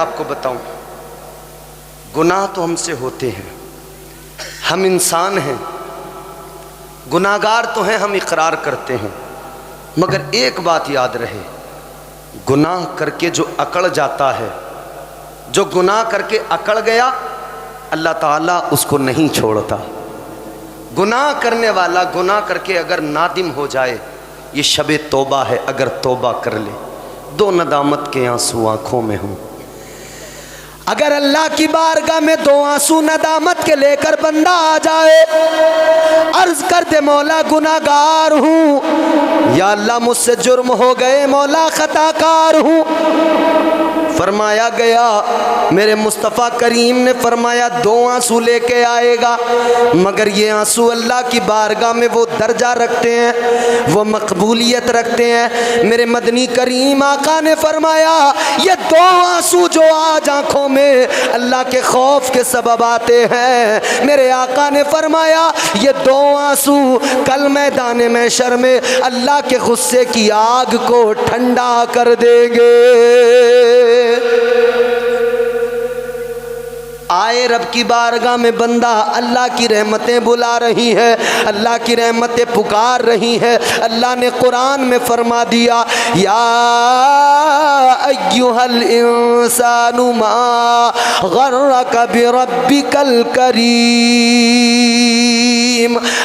آپ کو بتاؤں، گناہ تو ہم سے ہوتے ہیں، ہم انسان ہیں، گناہگار تو ہیں، ہم اقرار کرتے ہیں، مگر ایک بات یاد رہے، گناہ کر کے جو اکڑ جاتا ہے، جو گناہ کر کے اکڑ گیا، اللہ تعالیٰ اس کو نہیں چھوڑتا۔ گناہ کرنے والا گناہ کر کے اگر نادم ہو جائے، یہ شب توبہ ہے، اگر توبہ کر لے، دو ندامت کے آنسو آنکھوں میں ہوں۔ اگر اللہ کی بارگاہ میں دو آنسو ندامت کے لے کر بندہ آ جائے، عرض کر دے مولا گناہگار ہوں، یا اللہ مجھ سے جرم ہو گئے، مولا خطا کار ہوں، فرمایا گیا، میرے مصطفیٰ کریم نے فرمایا دو آنسو لے کے آئے گا، مگر یہ آنسو اللہ کی بارگاہ میں وہ درجہ رکھتے ہیں، وہ مقبولیت رکھتے ہیں۔ میرے مدنی کریم آقا نے فرمایا یہ دو آنسو جو آج آنکھوں میں اللہ کے خوف کے سبب آتے ہیں، میرے آقا نے فرمایا یہ دو آنسو کل میدان محشر میں اللہ کے غصے کی آگ کو ٹھنڈا کر دیں گے۔ آئے رب کی بارگاہ میں بندہ، اللہ کی رحمتیں بلا رہی ہے، اللہ کی رحمتیں پکار رہی ہے۔ اللہ نے قرآن میں فرما دیا، یا ایھا الانسان ما غرک بربک الکریم۔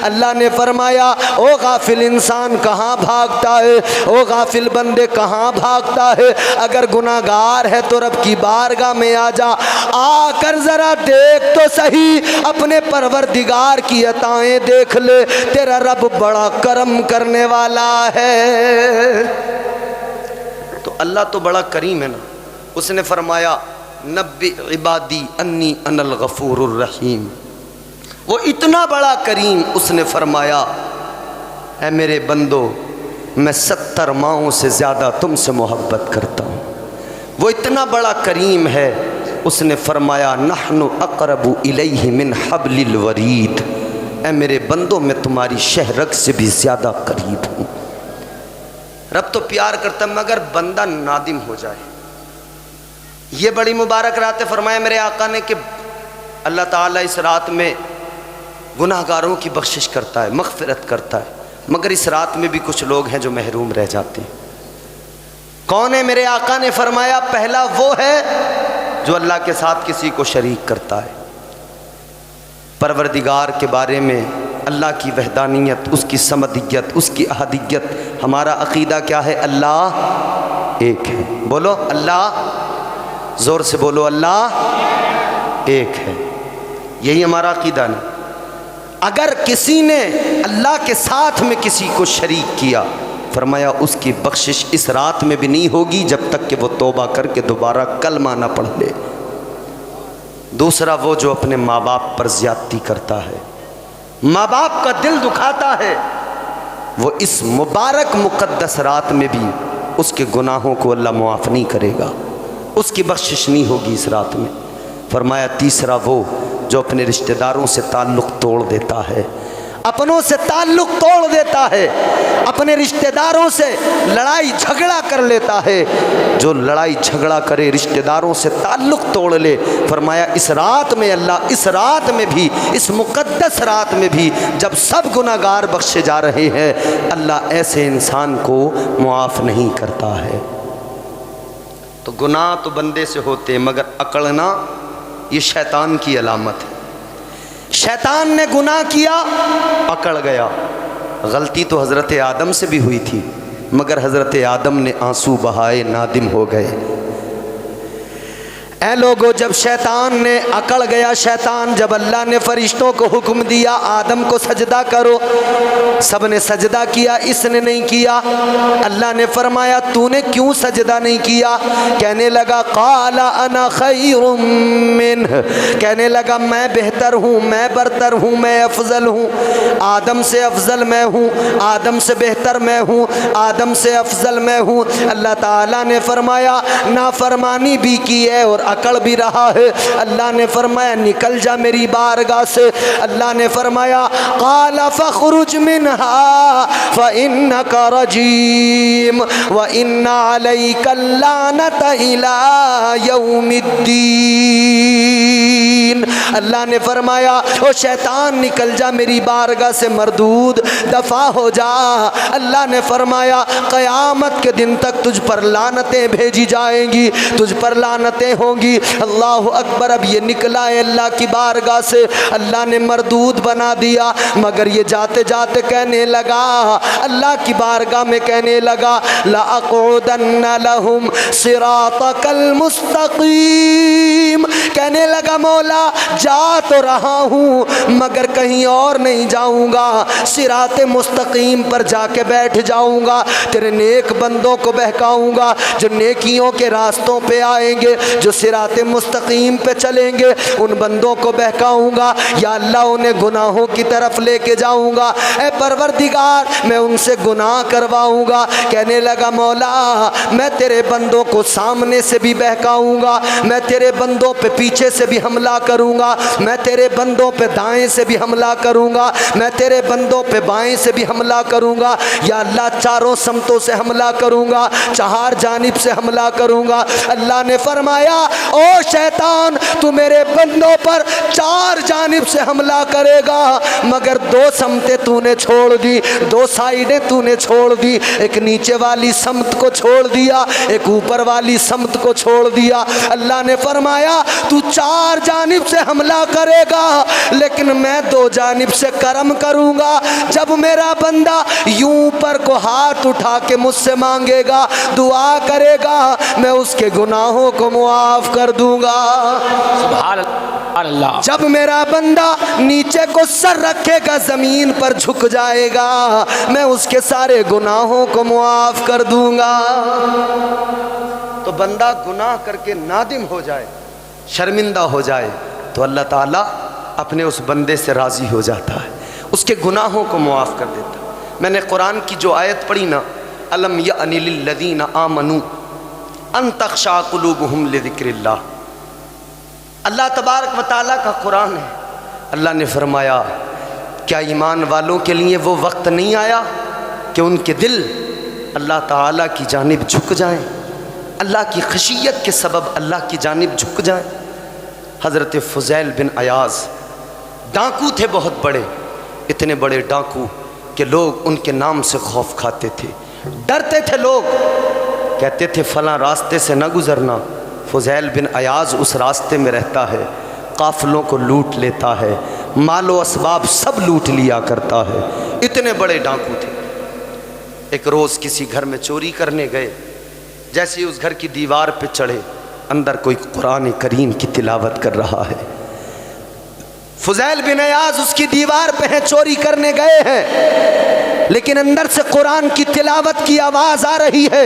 اللہ نے فرمایا او غافل انسان کہاں بھاگتا ہے، او غافل بندے کہاں بھاگتا ہے، اگر گناہگار ہے تو رب کی بارگاہ میں آ جا، آ کر ذرا دیکھ تو صحیح، اپنے پروردگار کی عطائیں دیکھ لے، تیرا رب بڑا کرم کرنے والا ہے۔ تو اللہ تو بڑا کریم ہے نا، اس نے فرمایا نبئ عبادی انی انا الغفور الرحیم، وہ اتنا بڑا کریم، اس نے فرمایا اے میرے بندو میں 70 ماؤں سے زیادہ تم سے محبت کرتا ہوں، وہ اتنا بڑا کریم ہے، اس نے فرمایا نحن اقرب الیہ من حبل الورید، اے میرے بندوں میں تمہاری شہرگ سے بھی زیادہ قریب ہوں۔ رب تو پیار کرتا مگر بندہ نادم ہو جائے۔ یہ بڑی مبارک رات ہے، فرمایا میرے آقا نے کہ اللہ تعالیٰ اس رات میں گناہ گاروں کی بخشش کرتا ہے، مغفرت کرتا ہے، مگر اس رات میں بھی کچھ لوگ ہیں جو محروم رہ جاتے ہیں۔ کون ہے؟ میرے آقا نے فرمایا پہلا وہ ہے جو اللہ کے ساتھ کسی کو شریک کرتا ہے۔ پروردگار کے بارے میں اللہ کی وحدانیت، اس کی صمدیت، اس کی احدیت، ہمارا عقیدہ کیا ہے؟ اللہ ایک ہے۔ بولو اللہ، زور سے بولو اللہ ایک ہے، یہی ہمارا عقیدہ ہے۔ اگر کسی نے اللہ کے ساتھ میں کسی کو شریک کیا، فرمایا اس کی بخشش اس رات میں بھی نہیں ہوگی جب تک کہ وہ توبہ کر کے دوبارہ کلمہ نہ پڑھ لے۔ دوسرا وہ جو اپنے ماں باپ پر زیادتی کرتا ہے، ماں باپ کا دل دکھاتا ہے، وہ اس مبارک مقدس رات میں بھی اس کے گناہوں کو اللہ معاف نہیں کرے گا، اس کی بخشش نہیں ہوگی اس رات میں۔ فرمایا تیسرا وہ جو اپنے رشتہ داروں سے تعلق توڑ دیتا ہے، اپنوں سے تعلق توڑ دیتا ہے، اپنے رشتہ داروں سے لڑائی جھگڑا کر لیتا ہے۔ جو لڑائی جھگڑا کرے، رشتہ داروں سے تعلق توڑ لے، فرمایا اس رات میں اللہ، اس رات میں بھی، اس مقدس رات میں بھی جب سب گناہگار بخشے جا رہے ہیں، اللہ ایسے انسان کو معاف نہیں کرتا ہے۔ تو گناہ تو بندے سے ہوتے ہیں، مگر اکڑنا یہ شیطان کی علامت ہے۔ شیطان نے گناہ کیا، اکڑ گیا۔ غلطی تو حضرت آدم سے بھی ہوئی تھی، مگر حضرت آدم نے آنسو بہائے، نادم ہو گئے۔ اے لوگو، جب شیطان نے اکڑ گیا، شیطان جب اللہ نے فرشتوں کو حکم دیا آدم کو سجدہ کرو، سب نے سجدہ کیا، اس نے نہیں کیا۔ اللہ نے فرمایا تو نے کیوں سجدہ نہیں کیا؟ کہنے لگا قال انا خیر منہ، کہنے لگا میں بہتر ہوں، میں برتر ہوں، میں افضل ہوں، آدم سے افضل میں ہوں، آدم سے بہتر میں ہوں، آدم سے افضل میں ہوں۔ اللہ تعالیٰ نے فرمایا نافرمانی بھی کی ہے اور اکڑ بھی رہا ہے۔ اللہ نے فرمایا نکل جا میری بارگاہ سے۔ اللہ نے فرمایا قال فاخرج منها فإنك رجيم وإن عليك اللعنة إلى يوم الدين۔ اللہ نے فرمایا او شیطان نکل جا میری بارگاہ سے مردود، دفع ہو جا۔ اللہ نے فرمایا قیامت کے دن تک تجھ پر لعنتیں بھیجی جائیں گی، تجھ پر لعنتیں ہوں گی۔ اللہ اکبر۔ اب یہ نکلا ہے اللہ کی بارگاہ سے، اللہ نے مردود بنا دیا، مگر یہ جاتے جاتے کہنے لگا، اللہ کی بارگاہ میں کہنے لگا لَأَقْعُدَنَّ لَهُمْ صِرَاطَكَ الْمُسْتَقِيمِ، کہنے لگا مولا جا تو رہا ہوں مگر کہیں اور نہیں جاؤں گا، صراط مستقیم پر جا کے بیٹھ جاؤں گا، تیرے نیک بندوں کو بہکاؤں گا جو نیکیوں کے راستوں پہ آئیں گے، جو صراط مستقیم پہ چلیں گے، ان بندوں کو بہکاؤں گا۔ یا اللہ انہیں گناہوں کی طرف لے کے جاؤں گا، اے پروردگار میں ان سے گناہ کرواؤں گا۔ کہنے لگا مولا میں تیرے بندوں کو سامنے سے بھی بہکاؤں گا، میں تیرے بندوں پہ پیچھے سے بھی حملہ کروں گا، میں تیرے بندوں پہ دائیں سے بھی حملہ کروں گا، میں تیرے بندوں پہ بائیں سے بھی حملہ کروں گا۔ یا اللہ چاروں سمتوں سے حملہ کروں گا، چار جانب سے حملہ کروں گا۔ اللہ نے فرمایا او شیطان تو میرے بندوں پر چار جانب سے حملہ کرے گا مگر دو سمتیں تو نے چھوڑ دی، دو سائیڈیں تو نے چھوڑ دی، ایک نیچے والی سمت کو چھوڑ دیا، ایک اوپر والی سمت کو چھوڑ دیا۔ اللہ نے فرمایا تو چار جانب سے حملہ کرے گا لیکن میں دو جانب سے کرم کروں گا۔ جب میرا بندہ یوں پر کو ہاتھ اٹھا کے مجھ سے مانگے گا، دعا کرے گا، میں اس کے گناہوں کو معاف کر دوں گا۔ سبحان اللہ۔ جب میرا بندہ نیچے کو سر رکھے گا زمین پر جھک جائے گا، میں اس کے سارے گناہوں کو معاف کر دوں گا۔ تو بندہ گناہ کر کے نادم ہو جائے، شرمندہ ہو جائے تو اللہ تعالیٰ اپنے اس بندے سے راضی ہو جاتا ہے، اس کے گناہوں کو معاف کر دیتا ہے۔ میں نے قرآن کی جو آیت پڑھی نا الم یأن للذین آمنوا ان تخشع قلوبہم لذکر اللہ، اللہ تبارک و تعالیٰ کا قرآن ہے۔ اللہ نے فرمایا کیا ایمان والوں کے لیے وہ وقت نہیں آیا کہ ان کے دل اللہ تعالیٰ کی جانب جھک جائیں، اللہ کی خشیت کے سبب اللہ کی جانب جھک جائیں۔ حضرت فضیل بن عیاض ڈاکو تھے بہت بڑے، اتنے بڑے ڈاکو کہ لوگ ان کے نام سے خوف کھاتے تھے، ڈرتے تھے، لوگ کہتے تھے فلاں راستے سے نہ گزرنا، فضیل بن عیاض اس راستے میں رہتا ہے، قافلوں کو لوٹ لیتا ہے، مال و اسباب سب لوٹ لیا کرتا ہے، اتنے بڑے ڈاکو تھے۔ ایک روز کسی گھر میں چوری کرنے گئے، جیسے ہی اس گھر کی دیوار پہ چڑھے اندر کوئی قرآن کریم کی تلاوت کر رہا ہے۔ فضیل بن عیاض اس کی دیوار پہ ہیں، چوری کرنے گئے ہیں، لیکن اندر سے قرآن کی تلاوت کی آواز آ رہی ہے،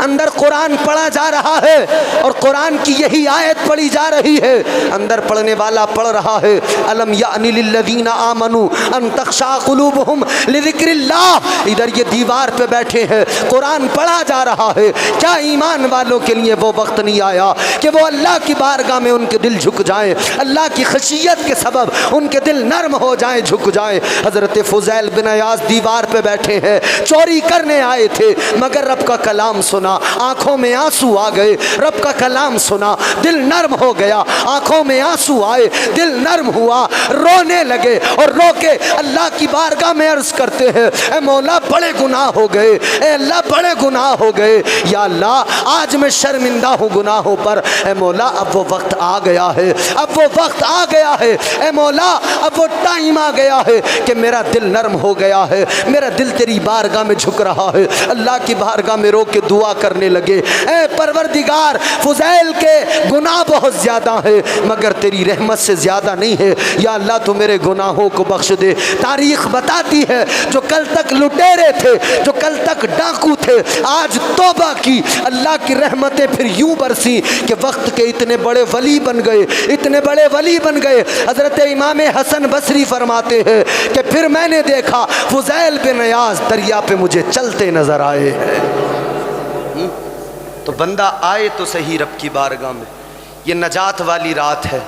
اندر قرآن پڑھا جا رہا ہے اور قرآن کی یہی آیت پڑھی جا رہی ہے۔ اندر پڑھنے والا پڑھ رہا ہے الم یأن للذین آمنوا ان تخشع قلوبہم لذکر اللہ، ادھر یہ دیوار پہ بیٹھے ہیں، قرآن پڑھا جا رہا ہے۔ کیا ایمان والوں کے لیے وہ وقت نہیں آیا کہ وہ اللہ کی بارگاہ میں ان کے دل جھک جائیں، اللہ کی خشیت کے سبب ان کے دل نرم ہو جائیں، جھک جائیں۔ حضرت فضیل بن عیاض دیوار پہ بیٹھے ہیں، چوری کرنے آئے تھے مگر رب کا کلام سنا، آنکھوں میں آنسو آ گئے، رب کا کلام سنا، دل نرم ہو گیا، آنکھوں میں آنسو آئے، دل نرم ہوا، رونے لگے اور رو کے اللہ کی بارگاہ میں عرض کرتے ہیں اے مولا بڑے گناہ ہو گئے، اے اللہ بڑے گناہ ہو گئے، یا اللہ آج میں شرمندہ ہوں گناہوں پر، اے مولا اب وہ وقت آ گیا ہے، اب وہ وقت آ گیا ہے، اے مولا اب وہ ٹائم آ گیا ہے کہ میرا دل نرم ہو گیا ہے، میرا دل تیری بارگاہ میں جھک رہا ہے۔ اللہ کی بارگاہ میں رو کے دعا کرنے لگے اے پروردگار فضیل کے گناہ بہت زیادہ ہیں مگر تیری رحمت سے زیادہ نہیں ہے، یا اللہ تو میرے گناہوں کو بخش دے۔ تاریخ بتاتی ہے جو کل تک لٹیرے تھے، جو کل تک ڈاکو تھے، آج توبہ کی، اللہ کی رحمتیں پھر یوں برسی کہ وقت کے اتنے بڑے ولی بن گئے، اتنے بڑے ولی بن گئے۔ حضرت امام حسن بصری فرماتے ہیں کہ پھر میں نے دیکھا فضیل بن عیاض دریا پہ مجھے چلتے نظر آئے ہیں۔ تو بندہ آئے تو صحیح رب کی بارگاہ میں، یہ نجات والی رات ہے۔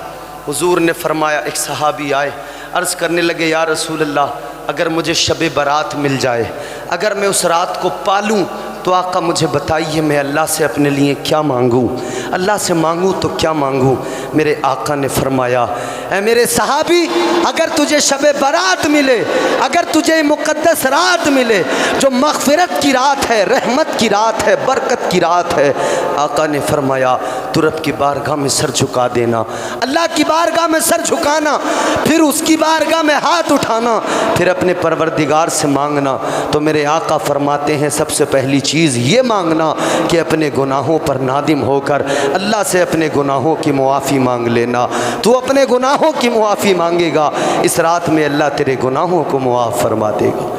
حضور نے فرمایا، ایک صحابی آئے، عرض کرنے لگے یا رسول اللہ اگر مجھے شب برات مل جائے، اگر میں اس رات کو پالوں تو آقا مجھے بتائیے میں اللہ سے اپنے لیے کیا مانگوں، اللہ سے مانگوں تو کیا مانگوں؟ میرے آقا نے فرمایا، اے میرے صحابی اگر تجھے شب برات ملے، اگر تجھے مقدس رات ملے جو مغفرت کی رات ہے، رحمت کی رات ہے، برکت کی رات ہے، آقا نے فرمایا تو رب کی بارگاہ میں سر جھکا دینا، اللہ کی بارگاہ میں سر جھکانا، پھر اس کی بارگاہ میں ہاتھ اٹھانا، پھر اپنے پروردگار سے مانگنا۔ تو میرے آقا فرماتے ہیں سب سے پہلی چیز یہ مانگنا کہ اپنے گناہوں پر نادم ہو کر اللہ سے اپنے گناہوں کی معافی مانگ لینا۔ تو اپنے گناہوں کی معافی مانگے گا، اس رات میں اللہ تیرے گناہوں کو معاف فرما دے گا۔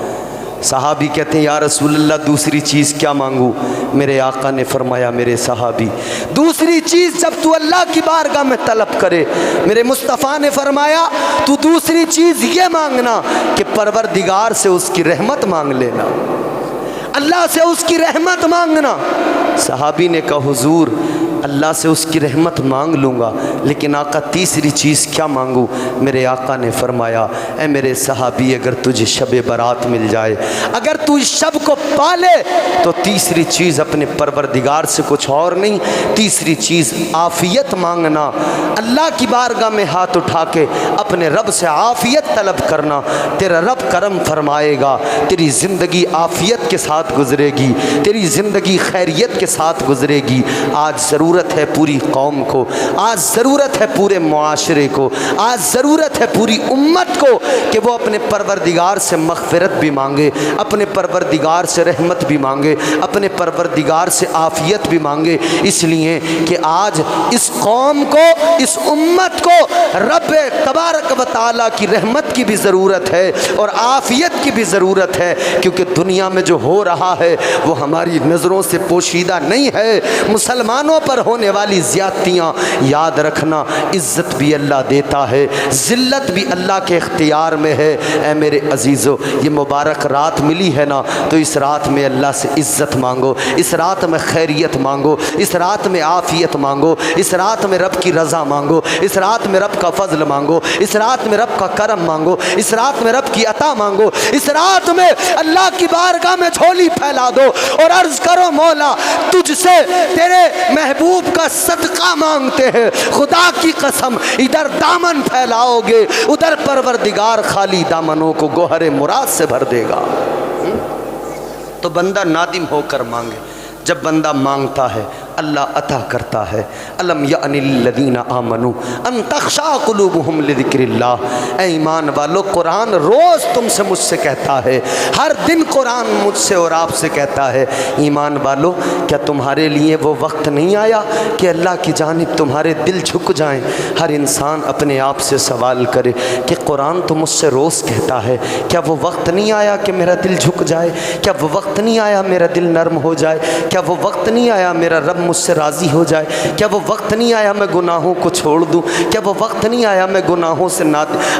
صحابی کہتے ہیں یا رسول اللہ دوسری چیز کیا مانگوں؟ میرے آقا نے فرمایا میرے صحابی دوسری چیز جب تو اللہ کی بارگاہ میں طلب کرے، میرے مصطفیٰ نے فرمایا تو دوسری چیز یہ مانگنا کہ پروردگار سے اس کی رحمت مانگ لینا، اللہ سے اس کی رحمت مانگنا۔ صحابی نے کہا حضور اللہ سے اس کی رحمت مانگ لوں گا، لیکن آقا تیسری چیز کیا مانگوں؟ میرے آقا نے فرمایا اے میرے صحابی اگر تجھے شب برات مل جائے، اگر تو اس شب کو پالے تو تیسری چیز اپنے پروردگار سے کچھ اور نہیں، تیسری چیز عافیت مانگنا، اللہ کی بارگاہ میں ہاتھ اٹھا کے اپنے رب سے عافیت طلب کرنا، تیرا رب کرم فرمائے گا، تیری زندگی عافیت کے ساتھ گزرے گی، تیری زندگی خیریت کے ساتھ گزرے گی۔ آج ضرورت ہے پوری قوم کو، آج ضرورت ہے پورے معاشرے کو، آج ضرورت ہے پوری امت کو کہ وہ اپنے پروردگار سے مغفرت بھی مانگے، اپنے پروردگار سے رحمت بھی مانگے، اپنے پروردگار سے عافیت بھی مانگے، اس لیے کہ آج اس قوم کو، اس امت کو رب تبارک و تعالیٰ کی رحمت کی بھی ضرورت ہے اور عافیت کی بھی ضرورت ہے، کیونکہ دنیا میں جو ہو رہا ہے وہ ہماری نظروں سے پوشیدہ نہیں ہے۔ مسلمانوں پر ہونے والی زیادتیاں یاد رکھنا، عزت بھی اللہ دیتا ہے، ذلت بھی اللہ کے اختیار میں ہے۔ اے میرے عزیزو یہ مبارک رات ملی ہے نا، تو اس رات میں اللہ سے عزت مانگو، اس رات میں خیریت مانگو، اس رات میں عافیت مانگو، اس رات میں رب کی رضا مانگو، اس رات میں رب کا فضل مانگو، اس رات میں رب کا کرم مانگو، اس رات میں رب کی عطا مانگو، اس رات میں اللہ کی بارگاہ میں جھولی پھیلا دو اور عرض کرو مولا تجھ سے تیرے محبوب کا صدقہ مانگتے ہیں، خدا کی قسم ادھر دامن پھیلاؤ گے ادھر پروردگار خالی دامنوں کو گوہر مراد سے بھر دے گا۔ تو بندہ نادم ہو کر مانگے، جب بندہ مانگتا ہے اللہ عطا کرتا ہے۔ الم یعن للذین آمنوا ان تخشع قلوبہم لذکر اللہ۔ اے ایمان والو قرآن روز تم سے مجھ سے کہتا ہے، ہر دن قرآن مجھ سے اور آپ سے کہتا ہے ایمان والو کیا تمہارے لیے وہ وقت نہیں آیا کہ اللہ کی جانب تمہارے دل جھک جائیں؟ ہر انسان اپنے آپ سے سوال کرے کہ قرآن تو مجھ سے روز کہتا ہے، کیا وہ وقت نہیں آیا کہ میرا دل جھک جائے؟ کیا وہ وقت نہیں آیا میرا دل نرم ہو جائے؟ کیا وہ وقت نہیں آیا میرا رب مجھ سے راضی ہو جائے؟ کیا وہ وقت نہیں آیا میں گناہوں کو چھوڑ دوں؟ کیا وہ وقت نہیں آیا میں گناہوں سے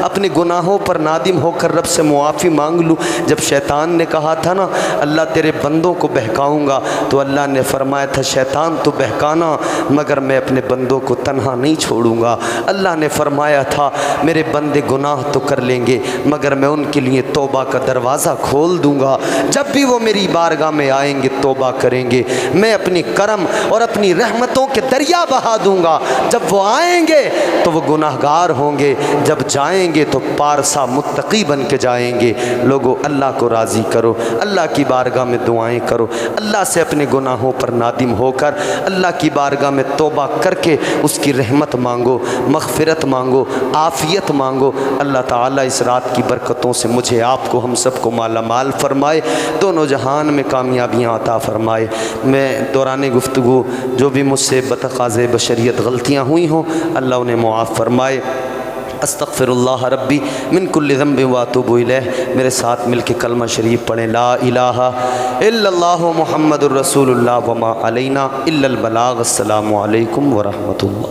اپنے گناہوں پر نادم ہو کر رب سے معافی مانگ لوں؟ جب شیطان نے کہا تھا نا اللہ تیرے بندوں کو بہکاؤں گا، تو اللہ نے فرمایا تھا شیطان تو بہکانا مگر میں اپنے بندوں کو تنہا نہیں چھوڑوں گا۔ اللہ نے فرمایا تھا میرے بندے گناہ تو کر لیں گے مگر میں ان کے لیے توبہ کا دروازہ کھول دوں گا، جب بھی وہ میری بارگاہ میں آئیں گے توبہ کریں گے، میں اپنی کرم اور اپنی رحمتوں کے دریا بہا دوں گا۔ جب وہ آئیں گے تو وہ گناہگار ہوں گے، جب جائیں گے تو پارسا متقی بن کے جائیں گے۔ لوگوں اللہ کو راضی کرو، اللہ کی بارگاہ میں دعائیں کرو، اللہ سے اپنے گناہوں پر نادم ہو کر اللہ کی بارگاہ میں توبہ کر کے اس کی رحمت مانگو، مغفرت مانگو، عافیت مانگو۔ اللہ تعالیٰ اس رات کی برکتوں سے مجھے آپ کو ہم سب کو مالا مال فرمائے، دونوں جہان میں کامیابیاں عطا فرمائے۔ میں دوران گفتگو جو بھی مجھ سے بتقاضِ بشریت غلطیاں ہوئی ہوں اللہ انہیں معاف فرمائے۔ استغفر اللہ ربی من کل ذنب واتوب الیہ۔ میرے ساتھ مل کے کلمہ شریف پڑھیں، لا الہ الا اللہ محمد الرسول اللہ وما علینا الا البلاغ۔ السلام علیکم ورحمۃ اللہ۔